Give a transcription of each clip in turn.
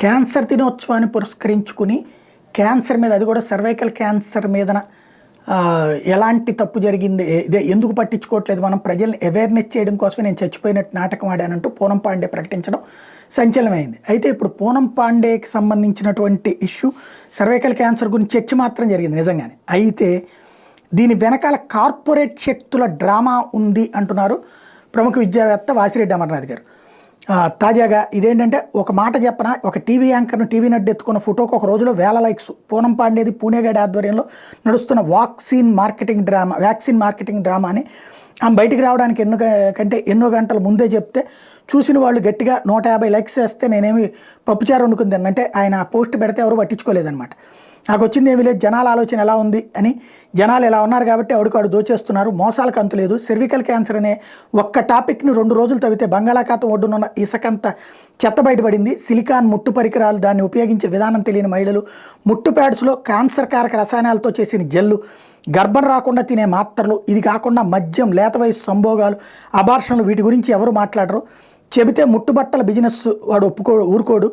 Cancer దినోత్సవాన్ని పురస్కరించుకుని cancer మీద, అది కూడా సర్వైకల్ క్యాన్సర్ మీదన ఎలాంటి తప్పు జరిగింది, ఇదే ఎందుకు పట్టించుకోవట్లేదు, మనం ప్రజల్ని అవేర్నెస్ చేయడం కోసమే నేను చచ్చిపోయినట్టు నాటకం ఆడానంటూ పూనం పాండే ప్రకటించడం సంచలనమైంది. అయితే ఇప్పుడు పూనం పాండేకి సంబంధించినటువంటి ఇష్యూ సర్వైకల్ క్యాన్సర్ గురించి చర్చ మాత్రం జరిగింది నిజంగానే. అయితే దీని వెనకాల కార్పొరేట్ శక్తుల డ్రామా ఉంది అంటున్నారు ప్రముఖ విద్యావేత్త వాసిరెడ్డి అమర్నాథ్ గారు. తాజాగా ఇదేంటంటే, ఒక మాట చెప్పన, ఒక టీవీ యాంకర్ను టీవీ నడ్డు ఎత్తుకున్న ఫోటోకు ఒక రోజులో 1000 లైక్స్. పూనం పాండేది పూణేగాడి ఆధ్వర్యంలో నడుస్తున్న వ్యాక్సిన్ మార్కెటింగ్ డ్రామా అని ఆమె బయటికి రావడానికి ఎన్నో గంటల ముందే చెప్తే చూసిన వాళ్ళు గట్టిగా 150 లైక్స్ వేస్తే నేనేమి పప్పుచారు వండుకుంది అంటే ఆయన పోస్ట్ పెడితే ఎవరు పట్టించుకోలేదన్నమాట. నాకు వచ్చింది ఏమీ లేదు, జనాల ఆలోచన ఎలా ఉంది అని. జనాలు ఎలా ఉన్నారు కాబట్టి ఎవడికాడు దోచేస్తున్నారు, మోసాలకు అంతు లేదు. సర్వికల్ క్యాన్సర్ అనే ఒక్క టాపిక్ని 2 రోజులు తవ్వితే బంగాళాఖాతం ఒడ్డునున్న ఇసుకంత చెత్త బయటపడింది. సిలికాన్ ముట్టు పరికరాలు, దాన్ని ఉపయోగించే విధానం తెలియని మహిళలు, ముట్టు ప్యాడ్స్లో క్యాన్సర్ కారక రసాయనాలతో చేసిన జెల్లు, గర్భం రాకుండా తినే మాత్రలు, ఇది కాకుండా మద్యం, లేత వయసు సంభోగాలు, అబార్షన్లు, వీటి గురించి ఎవరు మాట్లాడరు. చెబితే ముట్టుబట్టల బిజినెస్ వాడు ఊరుకోడు.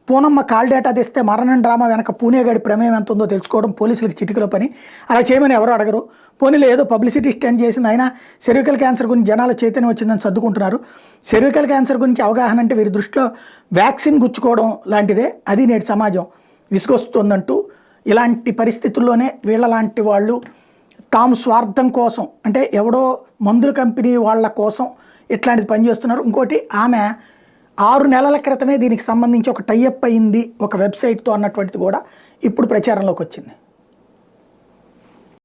పూనమ్మ కాల్ డేటా తెస్తే మరణం డ్రామా వెనక పూణేగాడి ప్రమేయం ఎంత ఉందో తెలుసుకోవడం పోలీసులకు చిటికలో పని. అలా చేయమని ఎవరు అడగరు. పోనీలో ఏదో పబ్లిసిటీ స్టెండ్ చేసింది, అయినా సర్వికల్ క్యాన్సర్ గురించి జనాల చైతన్యం వచ్చిందని సర్దుకుంటున్నారు. సర్వికల్ క్యాన్సర్ గురించి అవగాహన అంటే వీరి దృష్టిలో వ్యాక్సిన్ గుచ్చుకోవడం లాంటిదే. అది నేటి సమాజం విసుగొస్తుందంటూ, ఇలాంటి పరిస్థితుల్లోనే వీళ్ళలాంటి వాళ్ళు తాము స్వార్థం కోసం, అంటే ఎవడో మందుల కంపెనీ వాళ్ళ కోసం ఇట్లాంటిది పనిచేస్తున్నారు. ఇంకోటి, ఆమె 6 నెలల క్రితమే దీనికి సంబంధించి ఒక టైఅప్ అయింది ఒక వెబ్సైట్తో అన్నటువంటిది కూడా ఇప్పుడు ప్రచారంలోకి వచ్చింది.